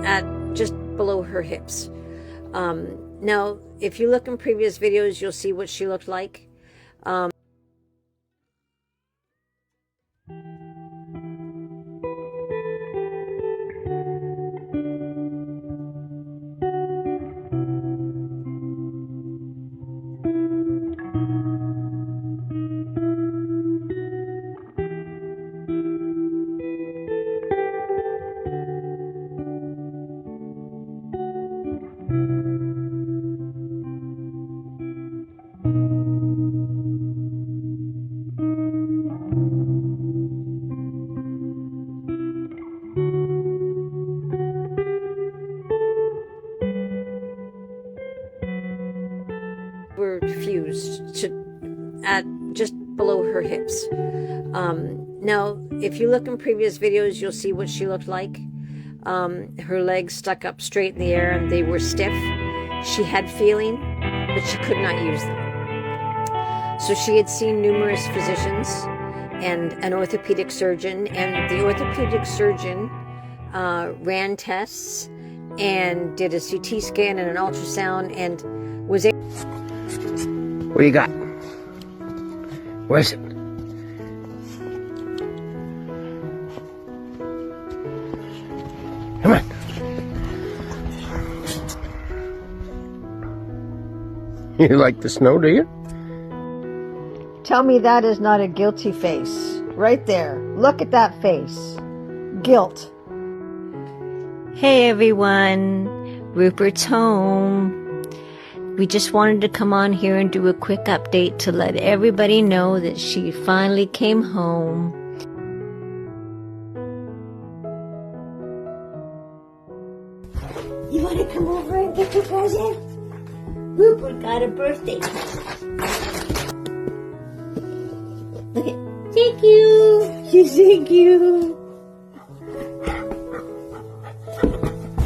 at just below her hips. Now, if you look in previous videos, you'll see what she looked like. Were fused at just below her hips. Now, if you look in previous videos, you'll see what she looked like. Her legs stuck up straight in the air and they were stiff. She had feeling, but she could not use them. So she had seen numerous physicians and an orthopedic surgeon, and the orthopedic surgeon ran tests and did a CT scan and an ultrasound and was able. What do you got? Where is it? Come on. You like the snow, do you? Tell me that is not a guilty face. Right there. Look at that face. Guilt. Hey everyone, Rupert's home. We just wanted to come on here and do a quick update to let everybody know that she finally came home. You want to come over and get your present? Rupert got a birthday present. Look at, thank you. Thank you.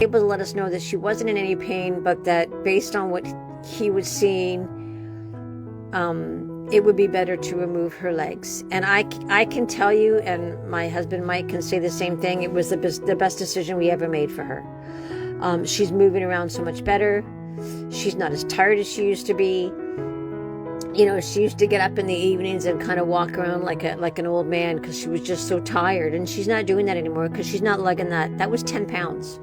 Able to let us know that she wasn't in any pain, but that based on what he was seeing, it would be better to remove her legs. And I can tell you, and my husband Mike can say the same thing, it was the best decision we ever made for her. She's moving around so much better. She's not as tired as she used to be. You know, she used to get up in the evenings and kind of walk around like an old man because she was just so tired. And she's not doing that anymore because she's not lugging that. That was 10 pounds.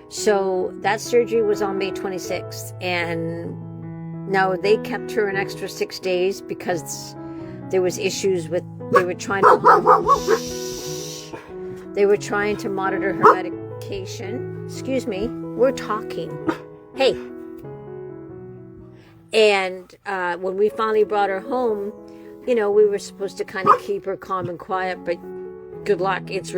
So that surgery was on May 26th, and now they kept her an extra 6 days because there was issues with, they were trying to monitor her medication. Excuse me, we're talking. Hey. And when we finally brought her home, you know, we were supposed to kind of keep her calm and quiet, but good luck. It's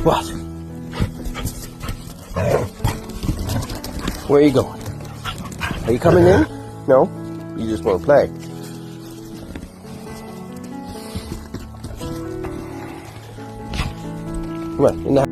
What? Where are you going? Are you coming in? No? You just want to play? Come on, in the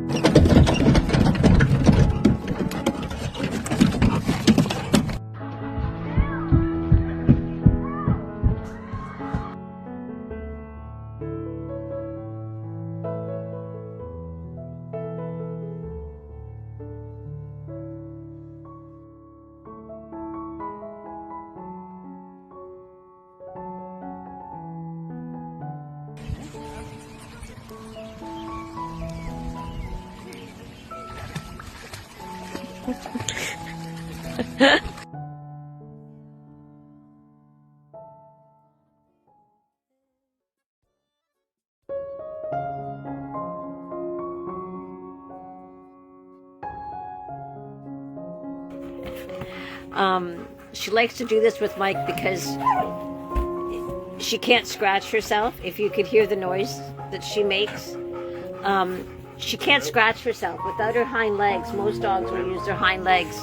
She likes to do this with Mike because she can't scratch herself. If you could hear the noise that she makes, she can't scratch herself without her hind legs. Most dogs will use their hind legs.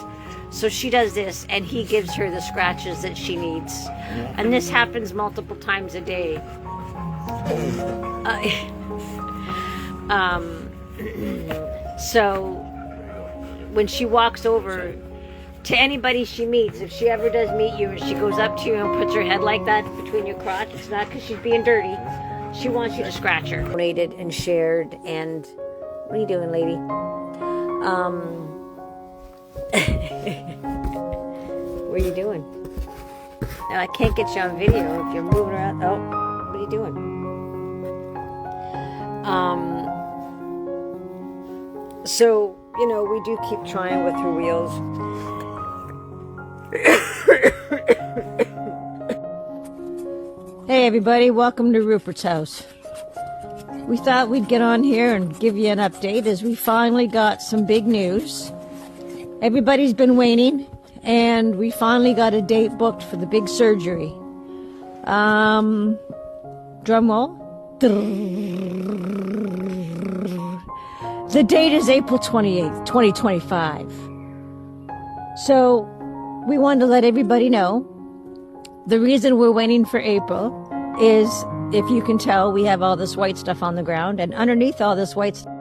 So she does this, and he gives her the scratches that she needs. And this happens multiple times a day. So when she walks over to anybody she meets, if she ever does meet you and she goes up to you and puts her head like that between your crotch, it's not because she's being dirty. She wants you to scratch her. Donated and shared. And what are you doing, lady? What are you doing? Now, I can't get you on video if you're moving around. Oh, what are you doing? So, you know, we do keep trying with her wheels. Hey everybody, welcome to Rupert's house. We thought we'd get on here and give you an update as we finally got some big news. Everybody's been waiting, and we finally got a date booked for the big surgery. Drum roll. The date is April 28th, 2025. So we wanted to let everybody know the reason we're waiting for April is, if you can tell, we have all this white stuff on the ground, and underneath all this white stuff,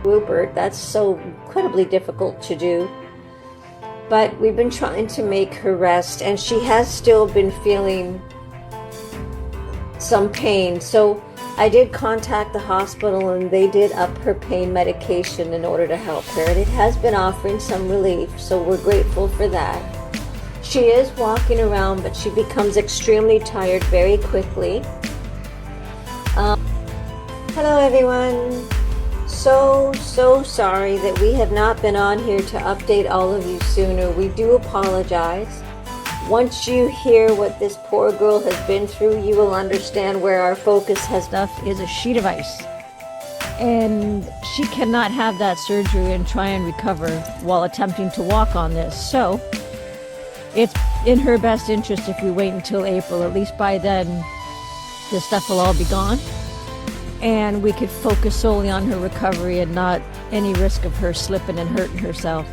Rupert, that's so incredibly difficult to do. But we've been trying to make her rest, and she has still been feeling some pain. So I did contact the hospital, and they did up her pain medication in order to help her. And it has been offering some relief, so we're grateful for that. She is walking around, but she becomes extremely tired very quickly. Hello everyone. So sorry that we have not been on here to update all of you sooner. We do apologize. Once you hear what this poor girl has been through, you will understand where our focus has been. stuff is a sheet of ice. And she cannot have that surgery and try and recover while attempting to walk on this. So it's in her best interest if we wait until April. At least by then, this stuff will all be gone. And we could focus solely on her recovery and not any risk of her slipping and hurting herself.